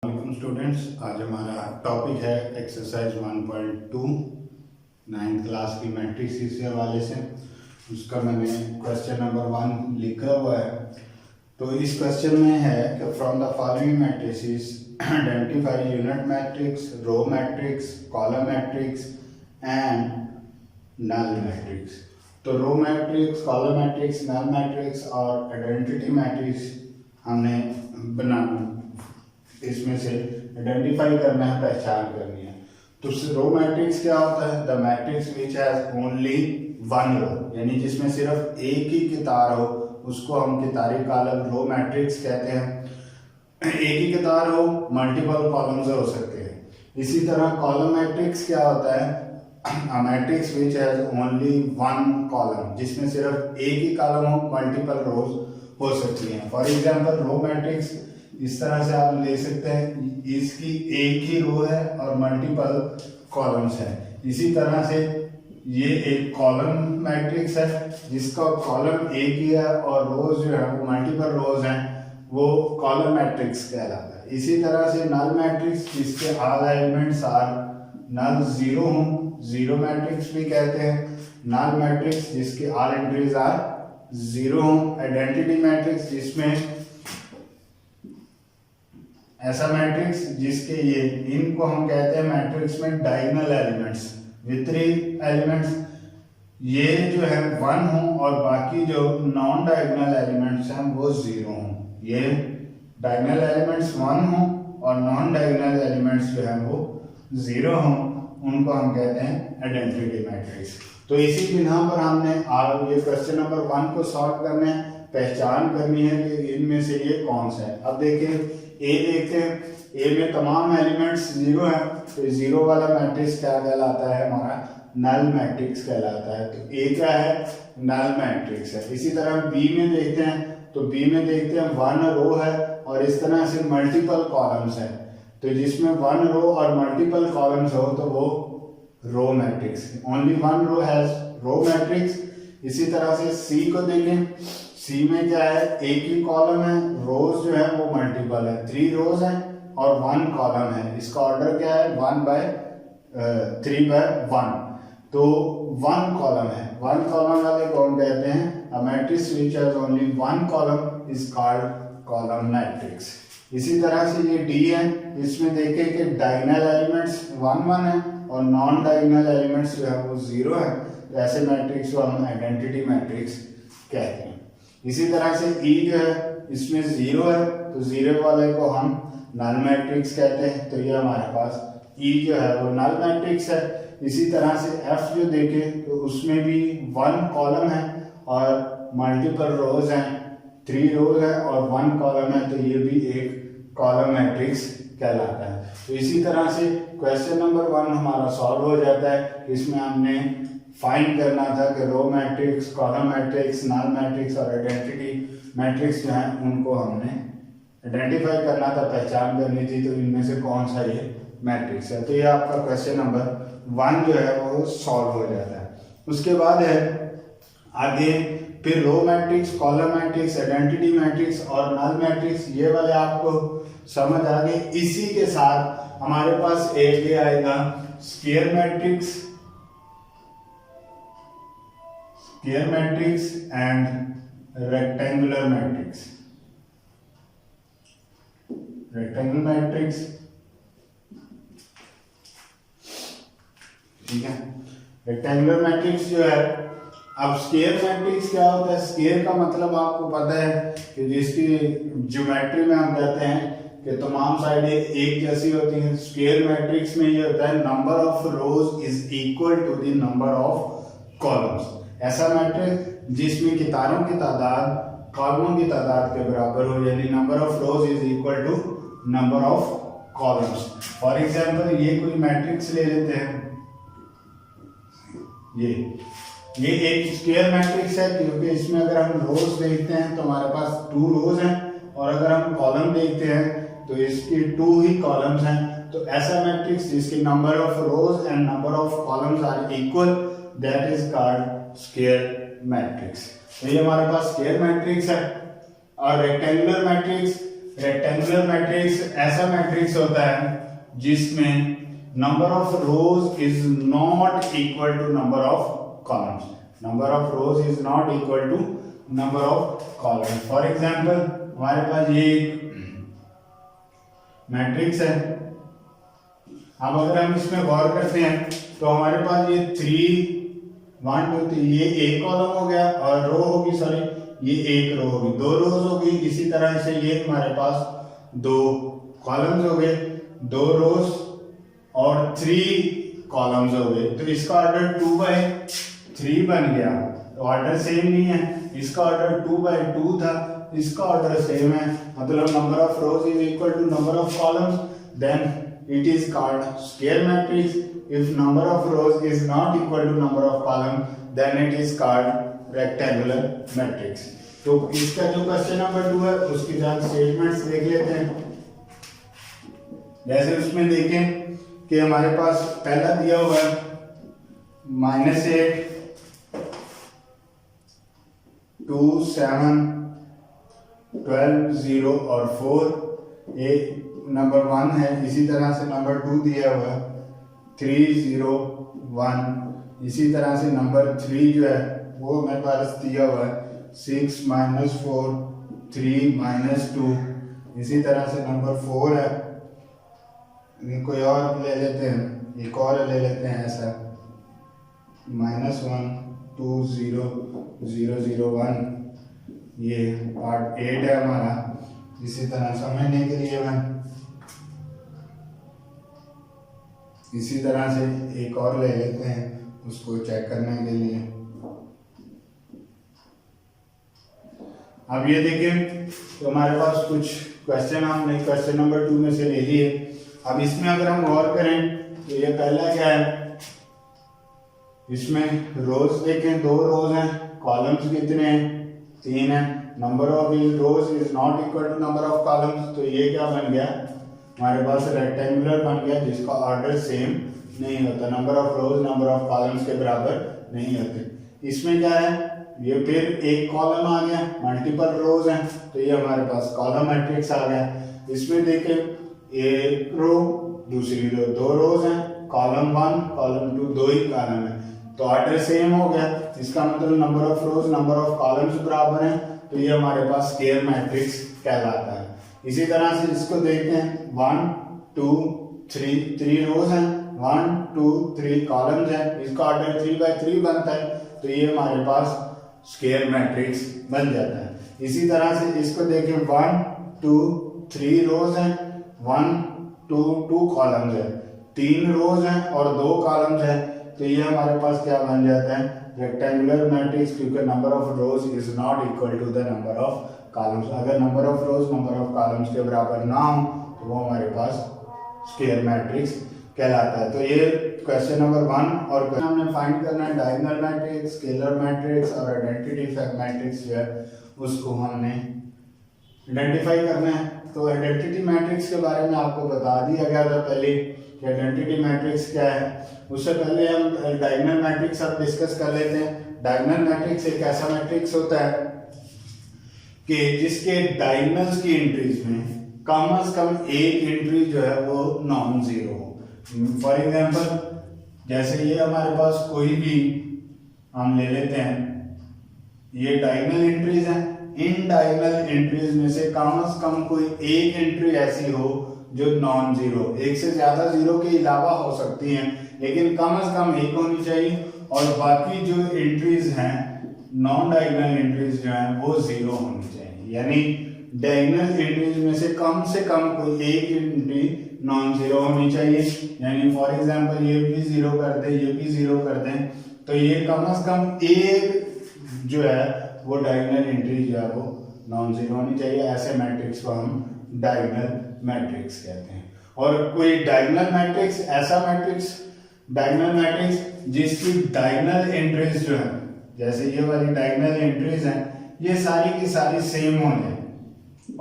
Welcome students. आज हमारा topic है एक्सरसाइज 1.2 नाइन्थ क्लास की मैट्रिक्स के हवाले से। उसका मैंने क्वेश्चन नंबर 1 लिखा हुआ है। तो इस क्वेश्चन में है कि from the following matrices identify unit matrix, row matrix, column matrix and null matrix. तो row matrix, column matrix, null matrix और आइडेंटिटी मैट्रिक्स हमने इसमें से आइडेंटिफाई करना है, पहचान करनी है। तो रो मैट्रिक्स क्या होता है? The matrix which has only one row, यानी जिसमें सिर्फ एक ही कितार हो उसको हम कितारी कॉलम रो मैट्रिक्स कहते हैं। एक ही कितार हो, मल्टीपल कॉलम्स हो सकते हैं। इसी तरह कॉलम मैट्रिक्स क्या होता है? A matrix which has only one column, जिसमें सिर्फ एक ही कॉलम हो, मल्टीपल रोज हो सकती हैं। फॉर एग्जांपल रो मैट्रिक्स इस तरह से आप ले सकते हैं, इसकी एक ही रो है और मल्टीपल कॉलम्स है। इसी तरह से ये एक कॉलम मैट्रिक्स है जिसका कॉलम एक ही है और रोज जो है वो मल्टीपल रोज हैं, वो कॉलम मैट्रिक्स कहलाता है। इसी तरह से नल मैट्रिक्स जिसके all elements are null zero हों, जीरो मैट्रिक्स भी कहते हैं। नल मैट्रिक्स जिसके ऑल एंट्रीज आर जीरो हों। आइडेंटिटी मैट्रिक्स जिसमें ऐसा मैट्रिक्स जिसके ये इनको हम कहते हैं मैट्रिक्स में डायगोनल एलिमेंट्स, विपरीत एलिमेंट्स ये जो है 1 हो और बाकी जो नॉन डायगोनल एलिमेंट्स हैं वो 0 हो। ये डायगोनल एलिमेंट्स 1 हो और नॉन डायगोनल एलिमेंट्स जो है वो 0 हो, उनको हम कहते हैं आइडेंटिटी मैट्रिक्स। तो इसी बिना पर हमने आज ये क्वेश्चन नंबर 1 को सॉल्व करना है, पहचान करनी है कि इनमें से ये कौन सा है। अब देखिए ए देखते हैं, ए में तमाम एलिमेंट्स 0 हैं, तो 0 वाला मैट्रिक्स क्या कहलाता है? हमारा नल मैट्रिक्स कहलाता है। तो ए क्या है? नल मैट्रिक्स है। इसी तरह बी में देखते हैं, तो बी में देखते हैं 1 रो है और इस तरह से मल्टीपल कॉलम्स है। तो जिसमें 1 रो और मल्टीपल कॉलम्स हो तो वो row matrix, only 1 row has row matrix. इसी तरह से सी को देखें, सी में क्या है? एक ही कॉलम है, रोज जो है वो मल्टीपल है, 3 रोज हैं और 1 कॉलम है। इसका ऑर्डर क्या है? 3/1। तो 1 कॉलम है, 1 कॉलम वाले को हम कहते हैं a matrix which has only 1 column is called column matrix. इसी तरह से ये डी है, इसमें देखें कि डायगोनल एलिमेंट्स 1 है और नॉन डायगोनल एलिमेंट्स जो है वो 0 है। तो ऐसे मैट्रिक्स को हम आइडेंटिटी मैट्रिक्स कहते हैं। इसी तरह से ई जो है इसमें 0 है, तो 0 वाले को हम नल मैट्रिक्स कहते हैं। तो ये हमारे पास ई जो है वो नल मैट्रिक्स है। इसी तरह से एफ जो देखें तो उसमें भी 1 कॉलम है और मल्टीपल रोज हैं, 3 रोज है और 1 कॉलम है, तो ये भी एक कॉलम मैट्रिक्स कहलाता है। तो इसी तरह से क्वेश्चन नंबर 1 हमारा सॉल्व हो जाता है। इसमें हमने फाइंड करना था कि row matrix, column matrix, null matrix और आइडेंटिटी मैट्रिक्स जो हैं उनको हमने आइडेंटिफाई करना था, पहचान करनी थी, तो इनमें से कौन सा ये मैट्रिक्स है। तो ये आपका क्वेश्चन नंबर 1 जो है वो सॉल्व हो जाता है। उसके बाद है आगे फिर row matrix, column matrix, identity matrix और नल मैट्रिक्स, ये वाले आपको समझ आ गए। इसी के साथ हमारे पास एक ये आएगा square matrix, square matrix and rectangular matrix. Rectangular matrix, ठीक है। रेक्टेंगुलर मैट्रिक्स जो है, अब स्क्वायर मैट्रिक्स क्या होता है? स्क्वायर का मतलब आपको पता है कि जिसकी ज्योमेट्री में हम कहते हैं कि तमाम साइडें एक जैसी होती हैं। स्क्वायर मैट्रिक्स में ये होता है number of rows is equal to the number of columns. ऐसा मैट्रिक्स जिसमें कितारों की तादाद कॉलमों की तादाद के बराबर हो, यानी number of rows is equal to number of columns. For example ये कोई मैट्रिक्स ले लेते हैं, ये एक स्क्वायर मैट्रिक्स है क्योंकि इसमें अगर हम रोज देखते हैं तो हमारे पास 2 रोज हैं और अगर हम कॉलम देखते हैं तो इसकी 2 ही कॉलम्स हैं। तो ऐसा मैट्रिक्स जिसकी number of rows and number of columns are equal, that is called square matrix. तो ये हमारे पास स्क्वायर मैट्रिक्स है। और रेक्टेंगुलर मैट्रिक्स रेक्टेंगुलर मैट्रिक्स ऐसा मैट्रिक्स होता है जिसमें number of rows is not equal to number of columns, number of rows is not equal to number of columns. For example हमारे पास ये मैट्रिक्स है, अब अगर हम इसमें गौर करते हैं तो हमारे पास ये 3 1 2 3 ये एक कॉलम हो गया और रो होगी, सॉरी ये एक रो होगी, 2 रोज होगी। इसी तरह से ये हमारे पास 2 कॉलम्स हो गए, 2 रोज और 3 कॉलम्स हो गए। तो इसका ऑर्डर 2/3 बन गया, तो ऑर्डर सेम नहीं है, इसका ऑर्डर 2/2 था, इसका ऑर्डर सेम है, मतलब number of rows is equal to number of columns, then it is called square matrix. If number of rows is not equal to number of column, then it is called rectangular matrix. तो इसका जो question number 2 है उसकी जान statements देख लेते हैं। जैसे उसमें देखें कि हमारे पास पहला दिया हुआ है -8 2 7 12 0 और 4 ये नंबर 1 है। इसी तरह से नंबर 2 दिया हुआ है 3 0 1। इसी तरह से नंबर 3 जो है वो मेरे पास दिया हुआ है 6 -4 3 -2। इसी तरह से नंबर 4 है, कोई और ले लेते हैं, एक और ले लेते हैं ऐसा -1 2 0 0 0 1। ये पार्ट 8 है हमारा। इसी तरह समझने के लिए मैं इसी तरह से एक और ले लेते हैं उसको चेक करने के लिए। अब ये देखें तो हमारे पास कुछ क्वेश्चन हमने क्वेश्चन नंबर 2 में से ले लिए। अब इसमें अगर हम गौर करें तो ये पहला क्या है, इसमें रोज देखें 2 रोज हैं, कॉलम्स कितने हैं 3 हैं, number of rows is not equal to number of columns. तो ये क्या बन गया हमारे पास रेक्टेंगुलर बन गया जिसका ऑर्डर सेम नहीं होता, number of rows number of columns के बराबर नहीं होते। इसमें क्या है, ये फिर एक कॉलम आ गया, मल्टीपल रोज हैं तो ये हमारे पास कॉलम मैट्रिक्स आ गया। इसमें देखें एक रो दूसरी रो, 2 रोज हैं, कॉलम 1 कॉलम 2 2 ही कॉलम है तो ऑर्डर सेम हो गया। इसका मतलब number of rows number of columns बराबर हैं तो ये हमारे पास स्क्वायर मैट्रिक्स कहलाता है। इसी तरह से इसको देखते हैं 1 2 3 रोज हैं, 1 2 3 कॉलम्स हैं, इसका ऑर्डर 3/3 बनता है तो ये हमारे पास स्क्वायर मैट्रिक्स बन जाता है। इसी तरह से इसको देखें 1 2 3 रोज हैं, 1 2 2 कॉलम्स हैं, 3 रोज हैं और 2 कॉलम्स हैं तो ये हमारे पास क्या बन जाता है रेक्टेंगुलर मैट्रिक्स, क्योंकि number of rows is not equal to the number of columns. अगर number of rows number of columns के बराबर ना हो तो वो हमारे पास स्क्वायर मैट्रिक्स कहलाता है। तो ये क्वेश्चन नंबर 1 और हमने फाइंड करना है डायगोनल मैट्रिक्स, स्केलर मैट्रिक्स और आइडेंटिटी मैट्रिक्स जो है उसको हमने आइडेंटिफाई करना है। तो आइडेंटिटी मैट्रिक्स के बारे में आपको बता दिया गया था पहले कि आइडेंटिटी मैट्रिक्स क्या है। उससे पहले हम डायगोनल मैट्रिक्स अब डिस्कस कर लेते हैं। डायगोनल मैट्रिक्स एक ऐसा मैट्रिक्स होता है कि जिसके डायगोनल्स की एंट्रीज में कम से कम एक एंट्री जो है वो नॉन जीरो हो। फॉर एग्जांपल जैसे ये हमारे पास कोई भी हम ले लेते हैं, ये डायगोनल एंट्रीज हैं, इन डायगोनल एंट्रीज में से कम कोई एक एंट्री ऐसी हो जो नॉन जीरो, एक से ज्यादा जीरो के अलावा हो सकती हैं लेकिन कम से कम एक होनी चाहिए, और बाकी जो एंट्रीज हैं नॉन डायगोनल एंट्रीज जो हैं वो जीरो होनी चाहिए। यानी डायगोनल एंट्रीज में से कम कोई एक एंट्री नॉन जीरो होनी चाहिए। यानी फॉर एग्जांपल ये भी जीरो कर दें, ये भी जीरो कर दें तो ये कम से कम एक जो है वो डायगोनल एंट्री जो है वो नॉन जीरो होनी चाहिए। ऐसे मैट्रिक्स को हम डायगोनल मैट्रिक्स कहते हैं। और कोई डायगोनल मैट्रिक्स ऐसा मैट्रिक्स डायगोनल मैट्रिक्स जिसकी डायगोनल एंट्रीज जो है, जैसे ये वाली डायगोनल एंट्रीज हैं ये सारी की सारी सेम हो जाए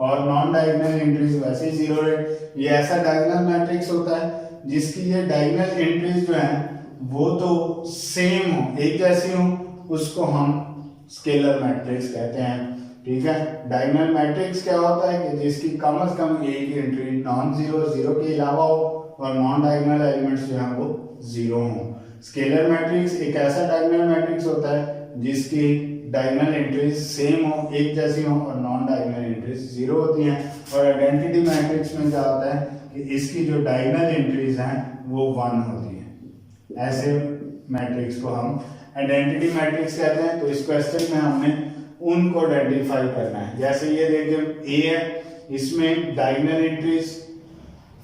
और नॉन डायगोनल एंट्रीज वैसे ही जीरो रहे। ये ऐसा डायगोनल मैट्रिक्स होता है जिसकी ये डायगोनल एंट्रीज जो हैं वो तो सेम हो, एक जैसी हो, उसको हम स्केलर मैट्रिक्स कहते हैं। ठीक है। डायगोनल मैट्रिक्स क्या होता है कि जिसकी कम से कम एक एंट्री नॉन जीरो, जीरो के अलावा हो और नॉन डायगोनल एलिमेंट्स जो है वो जीरो हो। स्केलर मैट्रिक्स एक ऐसा डायगोनल मैट्रिक्स होता है जिसकी डायगोनल एंट्रीज सेम हो, एक जैसी हो और नॉन डायगोनल एंट्रीज जीरो होती हैं। और आइडेंटिटी मैट्रिक्स में क्या होता है कि इसकी जो डायगोनल एंट्रीज हैं वो 1 होती हैं। ऐसे मैट्रिक्स को हम आइडेंटिटी मैट्रिक्स कहते हैं। तो इस क्वेश्चन में हमने उनको आइडेंटिफाई करना है। जैसे ये देखिए ए है, इसमें डायगोनल एंट्रीज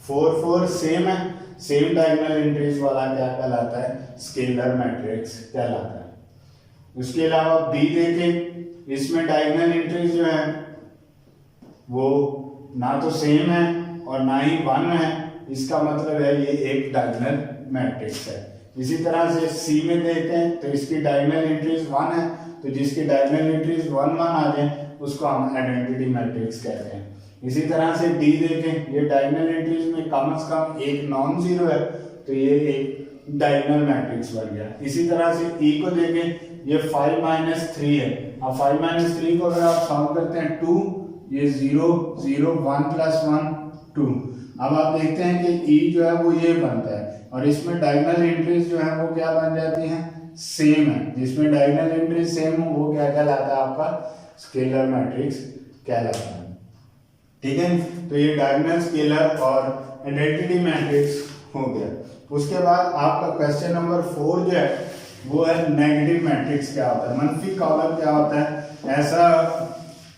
4 4 सेम है, सेम डायगोनल एंट्रीज वाला क्या कहलाता है, स्केलर मैट्रिक्स कहलाता है। उसके अलावा बी देखें, इसमें डायगोनल एंट्रीज जो है वो ना तो सेम है और ना ही 1 है, इसका मतलब है ये एक डायगोनल मैट्रिक्स है। इसी तरह से सी में देखते हैं तो इसकी डायगोनल एंट्रीज 1 है, तो जिसकी डायगोनल एंट्रीज 1 1 आ जाए उसको हम आइडेंटिटी मैट्रिक्स कहते हैं। इसी तरह से डी देखें, ये डायगोनल एंट्रीज में कम से कम एक नॉन जीरो है, तो ये एक डायगोनल मैट्रिक्स बन गया। इसी तरह से ई को देखें, ये 5 - 3 है। अब 5 - 3 को अगर आप सॉल्व करते हैं 2, ये 0 0 1 + 1 2। अब आप देखते हैं कि ई जो है वो ये बनता है और इसमें डायगोनल एंट्रीज जो है वो क्या बन जाती हैं, सेम है। जिसमें डायगोनल एंट्रीज सेम हो वो क्या कहलाता है, आपका स्केलर मैट्रिक्स कहलाता है। ठीक है, तो ये डायगोनल, स्केलर और आइडेंटिटी मैट्रिक्स हो गया। उसके बाद आपका क्वेश्चन नंबर 4 जो है वो है नेगेटिव मैट्रिक्स क्या होता है, मनफी कॉलम क्या होता है। ऐसा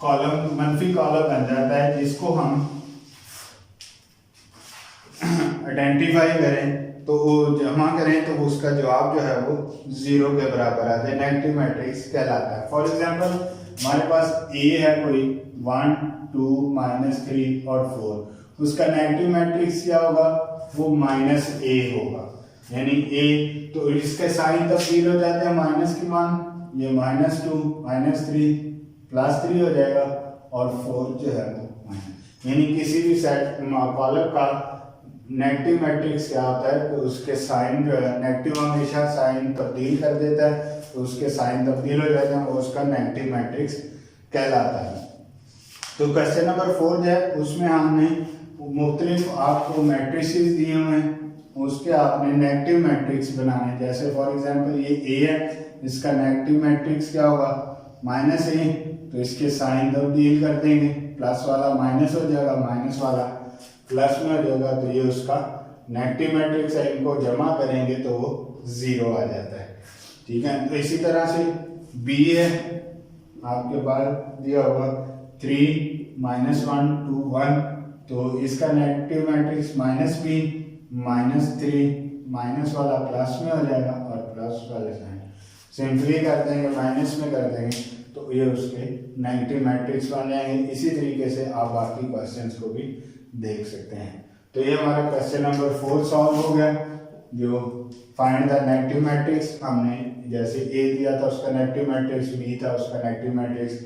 कॉलम मनफी कॉलम बन जाता है जिसको हम आइडेंटिफाई करें तो जमा करें तो उसका जवाब जो है वो 0 के बराबर आता है, नेगेटिव मैट्रिक्स कहलाता है। फॉर एग्जांपल हमारे पास ए है कोई 1 2 -3 और 4, उसका नेगेटिव मैट्रिक्स क्या होगा, वो -a होगा। यानी a, तो इसके साइन तब्दील हो जाते हैं माइनस की मान, ये -2 -3 +3 हो जाएगा और 4 जो है वो माइनस। यानी किसी भी सेट कॉलम का नेगेटिव मैट्रिक्स क्या होता है कि उसके साइन जो है नेगेटिव हमेशा साइन तब्दील कर देता है, तो उसके साइन तब्दील हो जाते हैं, वो उसका नेगेटिव मैट्रिक्स कहलाता है। तो क्वेश्चन नंबर 4 जो है उसमें हमने मुख्तलिफ आपको मैट्रिसेस दिए हुए हैं, उसके आपने नेगेटिव मैट्रिक्स बनाने। जैसे फॉर एग्जांपल ये ए है, इसका नेगेटिव मैट्रिक्स क्या होगा, -a, तो इसके साइन तब्दील कर देंगे, प्लस वाला माइनस हो जाएगा, माइनस वाला प्लस में हो जाएगा, तो ये उसका नेगेटिव मैट्रिक्स है। इनको जमा करेंगे तो वो 0 आ जाता है। ठीक है, तो इसी तरह से बी है, आपके पास दिया होगा 3 -1 2 1, तो इसका नेगेटिव मैट्रिक्स -b -3 माइनस वाला प्लस में हो जाएगा और प्लस वाले साइन सिंपली कर देंगे, माइनस में कर देंगे, तो ये उसके नेगेटिव मैट्रिक्स बन जाएंगे। इसी तरीके से आप बाकी क्वेश्चंस को भी देख सकते हैं। तो ये हमारा क्वेश्चन नंबर 4 सॉल्व हो गया। जो फाइंड द नेगेटिव मैट्रिक्स, हमने जैसे ए दिया था उसका नेगेटिव मैट्रिक्स, बी था उसका नेगेटिव मैट्रिक्स,